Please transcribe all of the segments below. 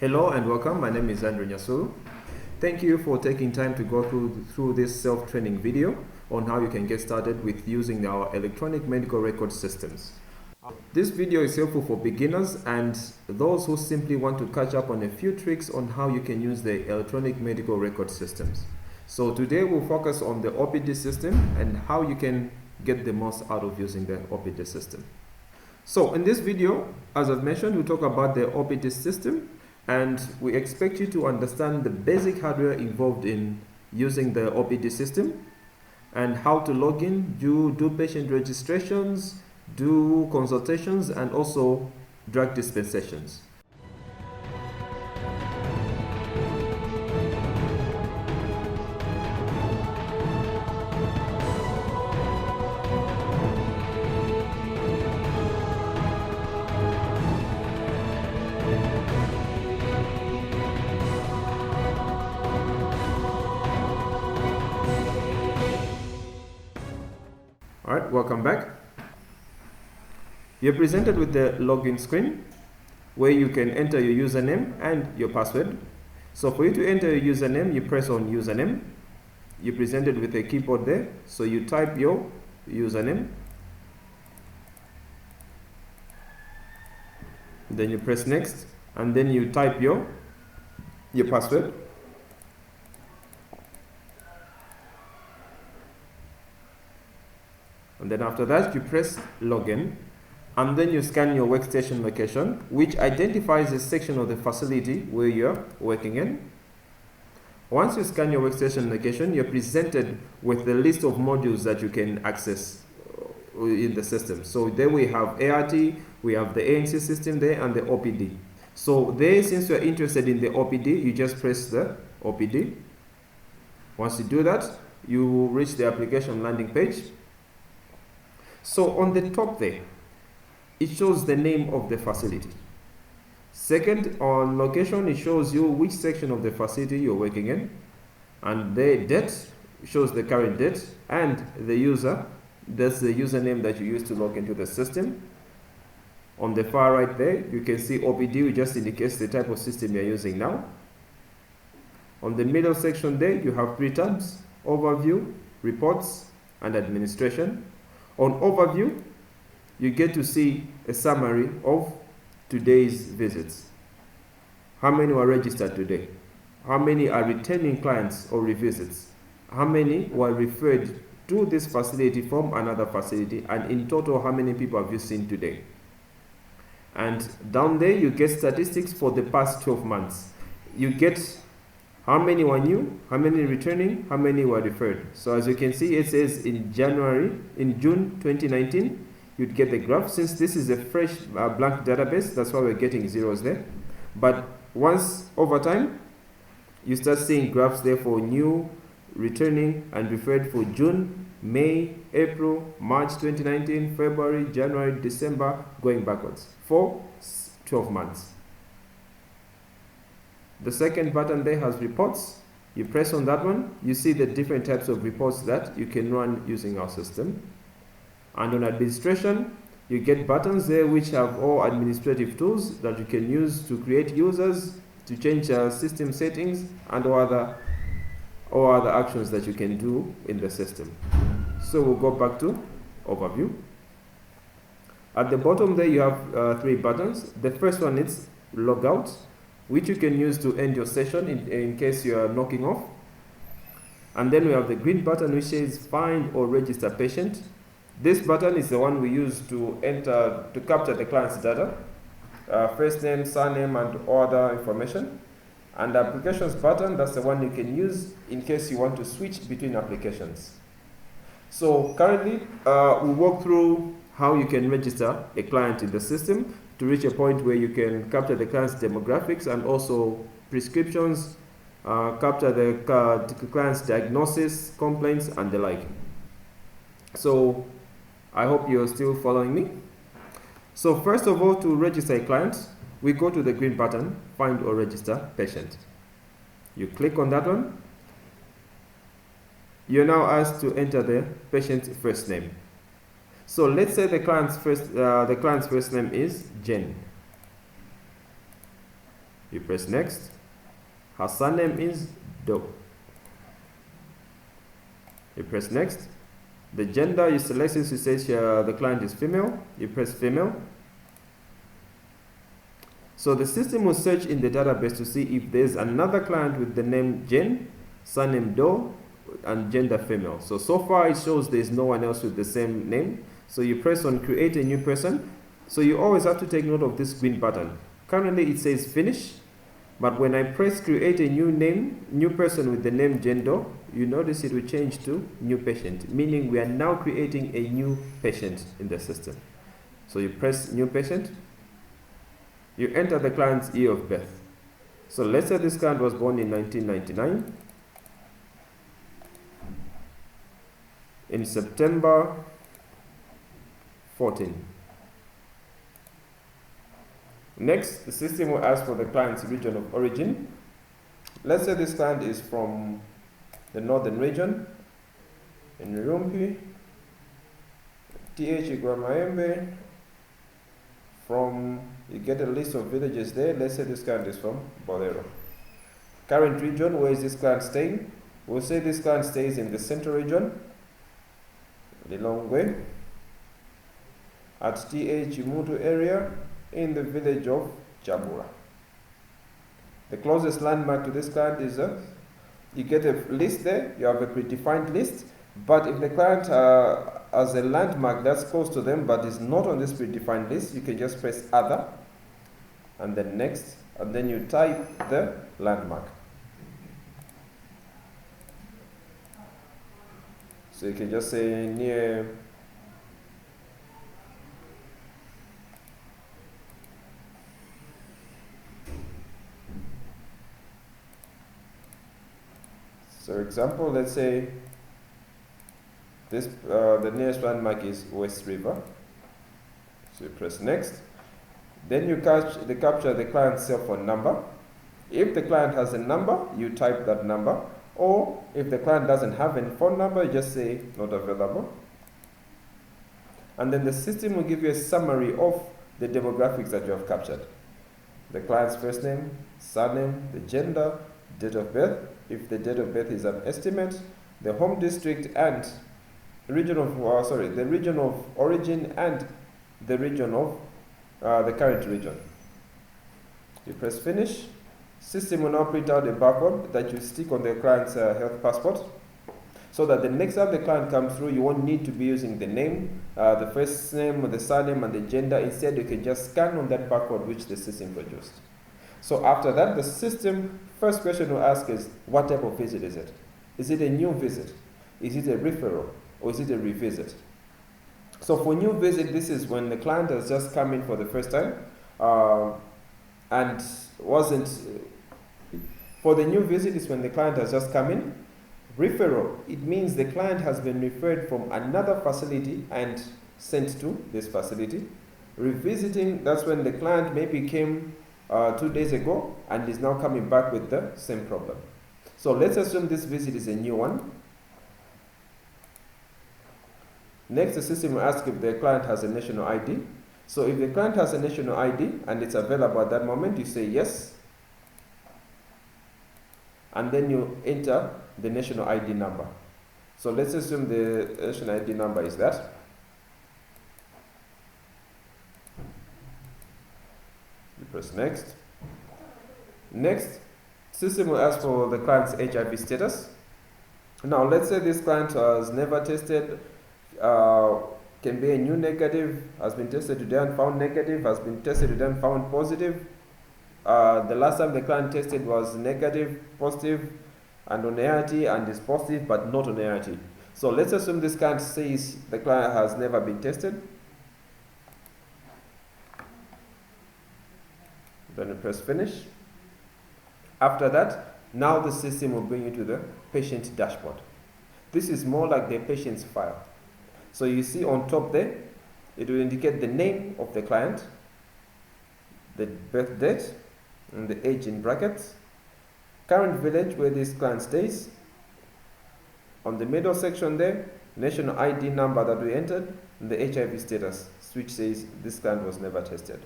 Hello and welcome. My name is Andrew Nyasulu. Thank you for taking time to go through this self-training video on how you can get started with using our electronic medical record systems. This video is helpful for beginners and those who simply want to catch up on a few tricks on how you can use the electronic medical record systems. So today we'll focus on the OPD system and how you can get the most out of using the OPD system. So in this video, as I've mentioned, we'll talk about the OPD system, and we expect you to understand the basic hardware involved in using the OPD system and how to log in, do patient registrations, do consultations, and also drug dispensations. Alright, welcome back. You're presented with the login screen where you can enter your username and your password. So for you to enter your username, you press on username. You're presented with a keyboard there, so you type your username. Then you press next, and then you type your password. And then after that, you press login, and then you scan your workstation location, which identifies a section of the facility where you're working in. Once you scan your workstation location, you're presented with the list of modules that you can access in the system. So there we have ART, we have the ANC system there, and the OPD. So there, since you're interested in the OPD, you just press the OPD. Once you do that, you will reach the application landing page. So on the top there, it shows the name of the facility. Second, on location, it shows you which section of the facility you're working in. And the date shows the current date, and the user, that's the username that you use to log into the system. On the far right there, you can see OPD, which just indicates the type of system you're using now. On the middle section there, you have three tabs: overview, reports, and administration. On overview, you get to see a summary of today's visits. How many were registered today? How many are returning clients or revisits? How many were referred to this facility from another facility? And in total, how many people have you seen today? And down there, you get statistics for the past 12 months. You get how many were new, how many returning, how many were referred. So as you can see, it says in June 2019, you'd get the graph. Since this is a fresh blank database, that's why we're getting zeros there. But once over time, you start seeing graphs there for new, returning, and referred for June, May, April, March 2019, February, January, December, going backwards for 12 months. The second button there has reports. You press on that one, you see the different types of reports that you can run using our system. And on administration, you get buttons there which have all administrative tools that you can use to create users, to change system settings, and all other actions that you can do in the system. So we'll go back to overview. At the bottom there, you have three buttons. The first one is logout, which you can use to end your session in case you are knocking off. And then we have the green button which says find or register patient. This button is the one we use to capture the client's data, first name, surname, and all other information. And the applications button, that's the one you can use in case you want to switch between applications. So currently, we'll walk through how you can register a client in the system to reach a point where you can capture the client's demographics and also prescriptions, capture the client's diagnosis, complaints, and the like. So I hope you're still following me. So first of all, to register a client, we go to the green button, find or register patient. You click on that one. You're now asked to enter the patient's first name. So let's say the client's first name is Jen. You press next. Her surname is Doe. You press next. The gender you select, since you say the client is female, you press female. So the system will search in the database to see if there's another client with the name Jane, surname Doe, and gender female. So far it shows there's no one else with the same name. So you press on create a new person. So you always have to take note of this green button. Currently it says finish, but when I press create a new person with the name Jane Doe, you notice it will change to new patient, meaning we are now creating a new patient in the system. So you press new patient, you enter the client's year of birth. So let's say this client was born in 1999. In September 14. Next, the system will ask for the client's region of origin. Let's say this client is from the northern region, in Rumpi, TH Guamaembe. From, you get a list of villages there. Let's say this client is from Bolero. Current region, where is this client staying? We'll say this client stays in the central region, Lilongwe, at TH Mutu area, in the village of Jabura. The closest landmark to this client is you get a list there, you have a predefined list, but if the client has a landmark that's close to them but is not on this predefined list, you can just press other and then next, and then you type the landmark. So you can just say near So example, let's say this the nearest landmark is West River. So you press next. Then you capture the client's cell phone number. If the client has a number, you type that number. Or if the client doesn't have any phone number, you just say not available. And then the system will give you a summary of the demographics that you have captured. The client's first name, surname, the gender, date of birth. If the date of birth is an estimate, the home district and region of the region of origin and the region of the current region. You press finish. System will now print out a barcode that you stick on the client's health passport, so that the next time the client comes through, you won't need to be using the name, the first name, the surname, and the gender. Instead, you can just scan on that barcode which the system produced. So after that, the system first question will ask is, what type of visit is it? Is it a new visit? Is it a referral? Or is it a revisit? So for new visit, this is when the client has just come in for the first time and wasn't. For the new visit is when the client has just come in. Referral, it means the client has been referred from another facility and sent to this facility. Revisiting, that's when the client maybe came 2 days ago and is now coming back with the same problem. So let's assume this visit is a new one. Next, the system will ask if the client has a national ID. So if the client has a national ID and it's available at that moment, you say yes. And then you enter the national ID number. So let's assume the national ID number is that. You press next. Next, system will ask for the client's HIV status. Now let's say this client has never tested, can be a new negative, has been tested today and found negative, has been tested today and found positive. The last time the client tested was negative, positive, and on ART, and is positive but not on ART. So let's assume this client says the client has never been tested. Then you press finish. After that, now the system will bring you to the patient dashboard. This is more like the patient's file. So you see on top there, it will indicate the name of the client, the birth date, and the age in brackets, current village where this client stays. On the middle section there, national ID number that we entered, and the HIV status, which says this client was never tested.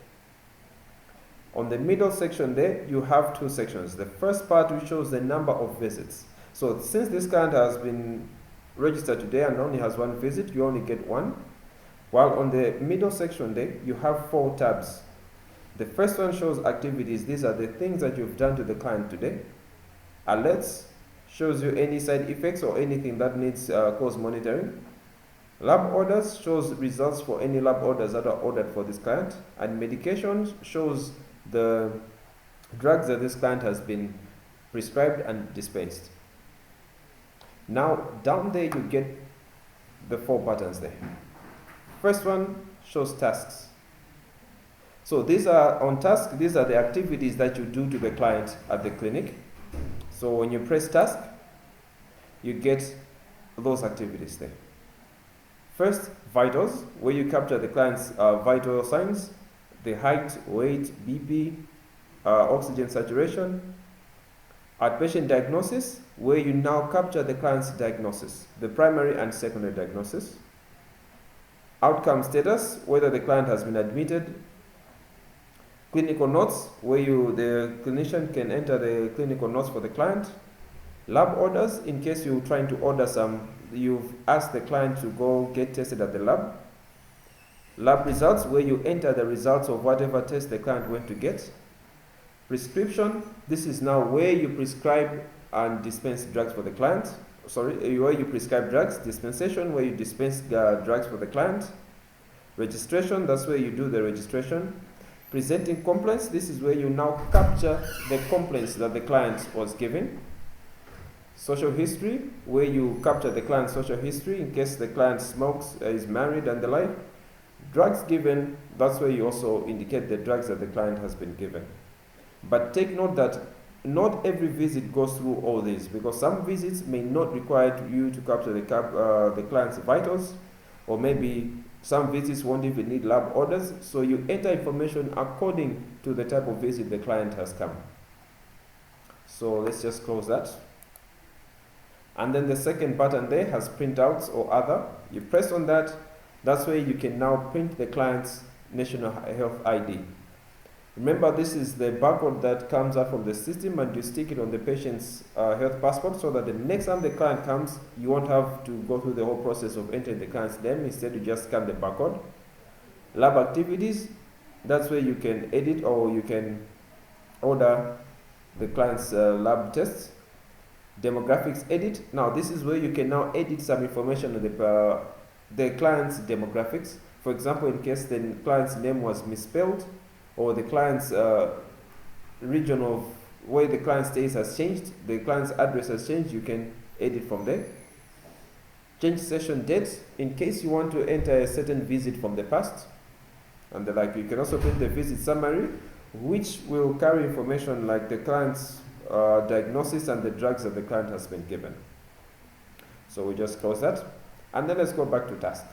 On the middle section there, you have two sections. The first part which shows the number of visits. So since this client has been registered today and only has one visit, you only get one. While on the middle section there, you have 4 tabs. The first one shows activities. These are the things that you've done to the client today. Alerts shows you any side effects or anything that needs close monitoring. Lab orders shows results for any lab orders that are ordered for this client. And medications shows the drugs that this client has been prescribed and dispensed. Now down there you get the 4 buttons there. First one shows tasks. So these are on task, these are the activities that you do to the client at the clinic. So when you press task, you get those activities there. First, vitals, where you capture the client's vital signs, the height, weight, BP, oxygen saturation. Outpatient diagnosis, where you now capture the client's diagnosis, the primary and secondary diagnosis. Outcome status, whether the client has been admitted. Clinical notes, where the clinician can enter the clinical notes for the client. Lab orders, in case you're trying to order you've asked the client to go get tested at the lab. Lab results, where you enter the results of whatever test the client went to get. Prescription, this is now where you prescribe and dispense drugs for the client. Where you prescribe drugs. Dispensation, where you dispense drugs for the client. Registration, that's where you do the registration. Presenting complaints, this is where you now capture the complaints that the client was given. Social history, where you capture the client's social history in case the client smokes, is married and the like. Drugs given, that's where you also indicate the drugs that the client has been given. But take note that not every visit goes through all these, because some visits may not require you to capture the client's vitals, or maybe some visits won't even need lab orders, so you enter information according to the type of visit the client has come. So let's just close that. And then the second button there has printouts or other. You press on that, that's where you can now print the client's national health ID. Remember, this is the barcode that comes out from the system, and you stick it on the patient's health passport, so that the next time the client comes, you won't have to go through the whole process of entering the client's name. Instead, you just scan the barcode. Lab activities, that's where you can edit or you can order the client's lab tests. Demographics edit. Now, this is where you can now edit some information on the client's demographics. For example, in case the client's name was misspelled, or the client's region of where the client stays has changed, the client's address has changed, you can edit from there. Change session date, in case you want to enter a certain visit from the past, and the like. You can also print the visit summary, which will carry information like the client's diagnosis and the drugs that the client has been given. So we just close that, and then let's go back to task.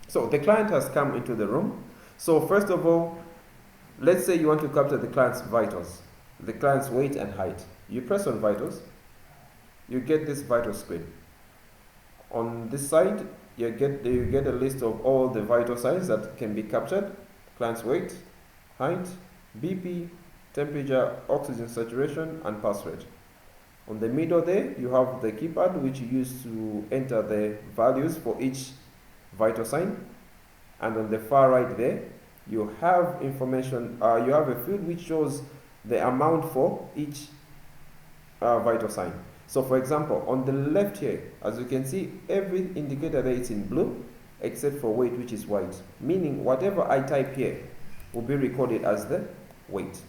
So the client has come into the room. So first of all, let's say you want to capture the client's vitals, the client's weight and height. You press on vitals, you get this vital screen. On this side, you get a list of all the vital signs that can be captured: client's weight, height, BP, temperature, oxygen saturation, and pulse rate. On the middle there, you have the keypad, which you use to enter the values for each vital sign. And on the far right there, you have information, you have a field which shows the amount for each vital sign. So for example, on the left here, as you can see, every indicator there is in blue, except for weight, which is white. Meaning whatever I type here will be recorded as the weight.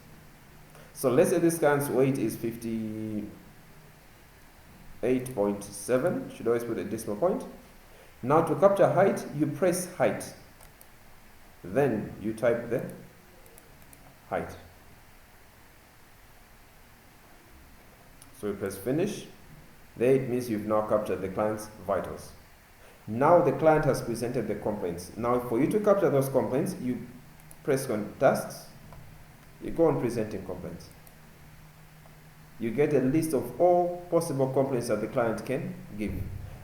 So let's say this client's weight is 58.7, should always put a decimal point. Now to capture height, you press height. Then you type the height. So you press finish. There it means you've now captured the client's vitals. Now the client has presented the complaints. Now for you to capture those complaints, you press on tasks. You go on presenting complaints. You get a list of all possible complaints that the client can give.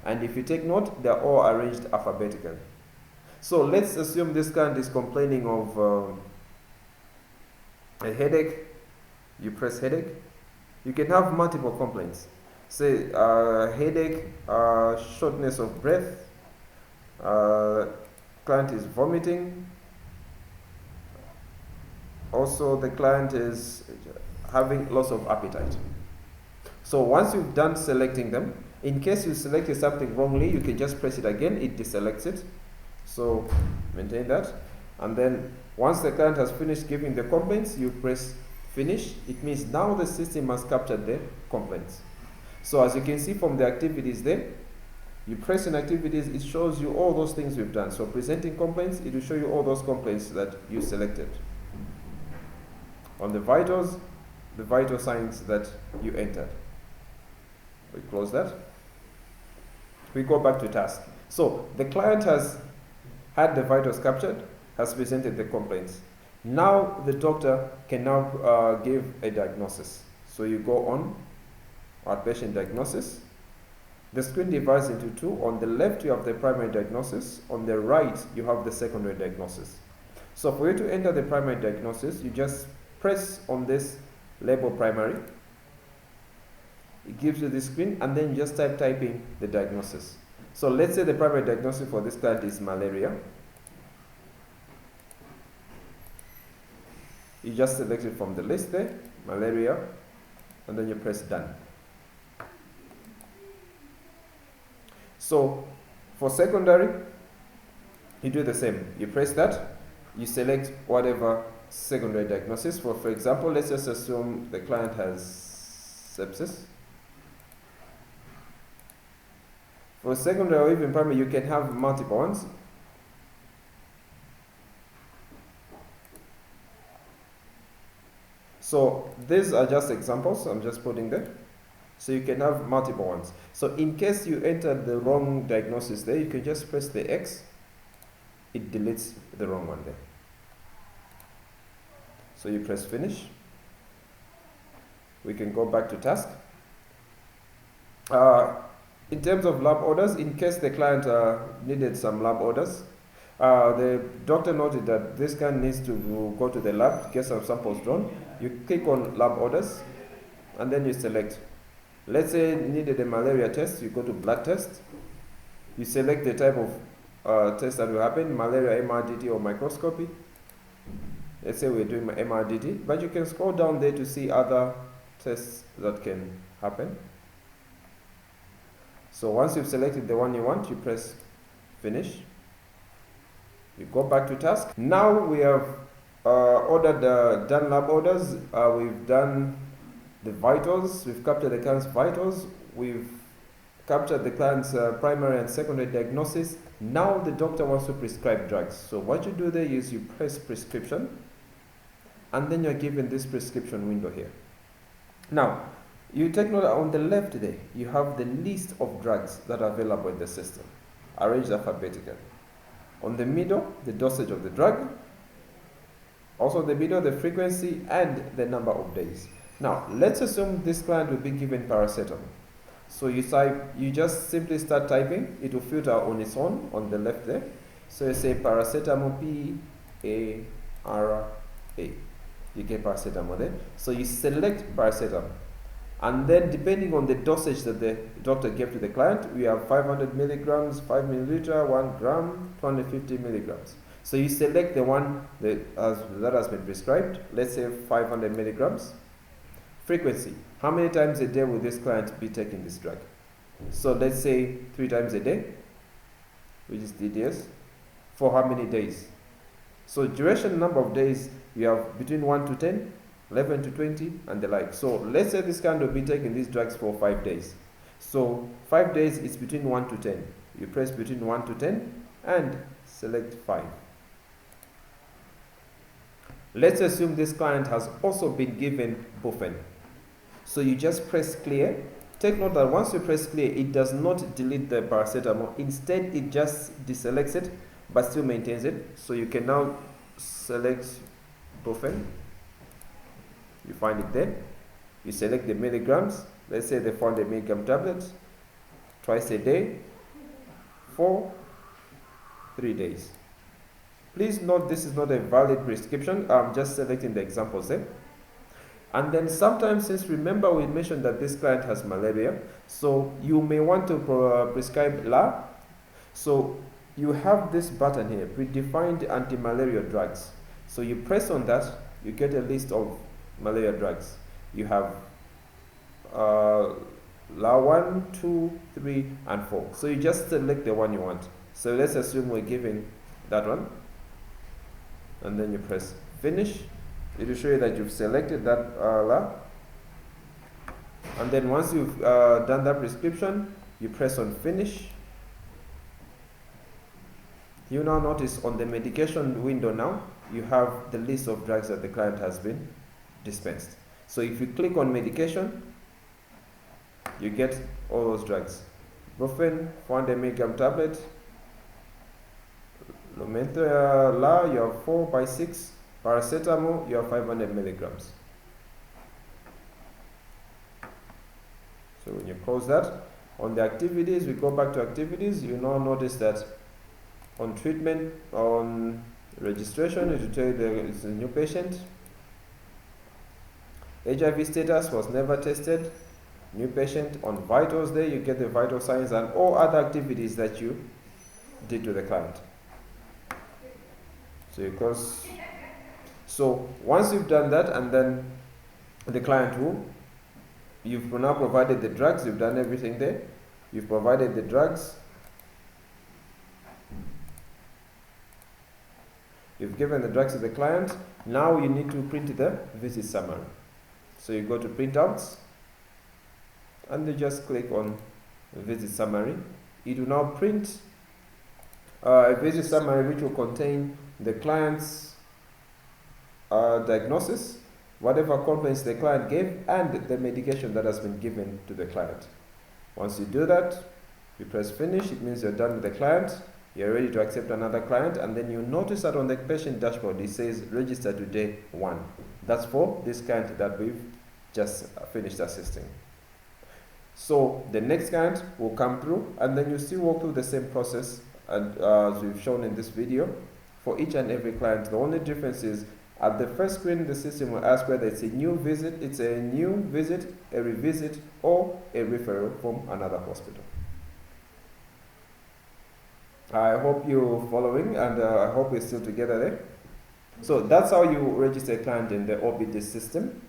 And if you take note, they're all arranged alphabetically. So let's assume this client is complaining of A headache, you press headache. You can have multiple complaints. Say headache, shortness of breath, client is vomiting. Also, the client is having loss of appetite. So once you've done selecting them, in case you selected something wrongly, you can just press it again, it deselects it. So maintain that. And then once the client has finished giving the complaints, you press finish. It means now the system has captured the complaints. So as you can see from the activities there, you press in activities, it shows you all those things we've done. So presenting complaints, it will show you all those complaints that you selected. On the vitals, the vital signs that you entered. We close that. We go back to task. So the client has had the vitals captured, has presented the complaints. Now the doctor can now give a diagnosis. So you go on outpatient diagnosis. The screen divides into two. On the left you have the primary diagnosis. On the right you have the secondary diagnosis. So for you to enter the primary diagnosis, you just press on this label primary. It gives you the screen, and then you just type in the diagnosis. So let's say the primary diagnosis for this client is malaria. You just select it from the list there, malaria, and then you press done. So for secondary, you do the same. You press that, you select whatever secondary diagnosis. For example, let's just assume the client has sepsis. For secondary or even primary, you can have multiple ones. So these are just examples I'm just putting there. So you can have multiple ones. So in case you entered the wrong diagnosis there, you can just press the X. It deletes the wrong one there. So you press finish. We can go back to task. In terms of lab orders, in case the client needed some lab orders, the doctor noted that this guy needs to go to the lab, get some samples drawn. You click on lab orders, and then you select. Let's say you needed a malaria test, you go to blood test. You select the type of test that will happen, malaria, MRDT, or microscopy. Let's say we're doing MRDT, but you can scroll down there to see other tests that can happen. So once you've selected the one you want, you press finish. You go back to task. Now we have done lab orders. We've done the vitals. We've captured the client's vitals. We've captured the client's primary and secondary diagnosis. Now the doctor wants to prescribe drugs. So what you do there is you press prescription, and then you're given this prescription window here. Now, you take note on the left there, you have the list of drugs that are available in the system, arranged alphabetically. On the middle, the dosage of the drug. Also the middle, the frequency and the number of days. Now, let's assume this client will be given paracetamol. So you just simply start typing. It will filter on its own on the left there. So you say paracetamol, P-A-R-A. You get paracetamol there. So you select paracetamol. And then depending on the dosage that the doctor gave to the client, we have 500 milligrams, 5 milliliter, 1 gram, 250 milligrams. So you select the one that has been prescribed, let's say 500 milligrams. Frequency, how many times a day will this client be taking this drug? So let's say 3 times a day, which is DDS, for how many days? So duration, number of days, we have between 1 to 10, 11 to 20, and the like. So let's say this client will be taking these drugs for 5 days. So 5 days is between 1 to 10. You press between 1 to 10 and select 5. Let's assume this client has also been given bufen. So you just press clear. Take note that once you press clear, it does not delete the paracetamol. Instead, it just deselects it, but still maintains it. So you can now select bufen. You find it there. You select the milligrams. Let's say the 400 milligram tablets, twice a day, for 3 days. Please note this is not a valid prescription. I'm just selecting the examples there. And then sometimes, since remember we mentioned that this client has malaria, so you may want to prescribe La. So you have this button here, predefined anti-malaria drugs. So you press on that, you get a list of malaria drugs. You have La 1, 2, 3, and 4. So you just select the one you want. So let's assume we're giving that one. And then you press finish. It will show you that you've selected that La. And then once you've done that prescription, you press on finish. You now notice on the medication window now, you have the list of drugs that the client has been dispensed. So if you click on medication, you get all those drugs. Brufen, 400 milligram tablet. Lomenthra La, you have 4/6. Paracetamol, you have 500 milligrams. So when you close that, on the activities, we go back to activities, you now notice that on treatment, on registration, it will tell you that it's a new patient. HIV status was never tested, new patient. On vitals there, you get the vital signs and all other activities that you did to the client. So once you've done that, and then the client will, you've now provided the drugs, you've done everything there, you've provided the drugs, you've given the drugs to the client. Now you need to print the visit summary. So you go to printouts, and you just click on visit summary. It will now print a visit summary which will contain the client's diagnosis, whatever complaints the client gave, and the medication that has been given to the client. Once you do that, you press finish. It means you're done with the client. You're ready to accept another client, and then you notice that on the patient dashboard it says register to day 1. That's for this client that we've just finished assisting. So the next client will come through, and then you still walk through the same process as we've shown in this video for each and every client. The only difference is at the first screen, the system will ask whether it's a new visit, a revisit, or a referral from another hospital. I hope you're following, and I hope we're still together there. So that's how you register a client in the OPD system.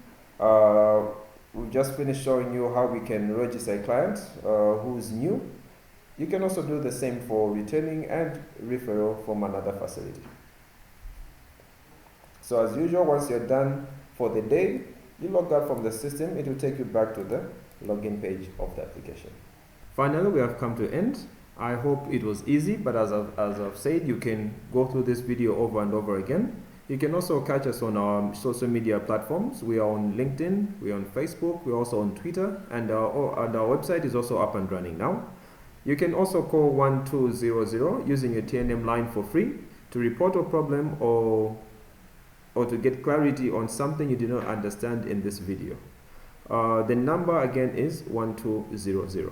We've just finished showing you how we can register a client who's new. You can also do the same for returning and referral from another facility. So as usual, once you're done for the day, you log out from the system. It will take you back to the login page of the application. Finally, we have come to end. I hope it was easy, but as I've said, you can go through this video over and over again. You can also catch us on our social media platforms. We are on LinkedIn, we are on Facebook, we're also on Twitter, and our website is also up and running now. You can also call 1200 using your TNM line for free to report a problem or to get clarity on something you did not understand in this video. The number again is 1200.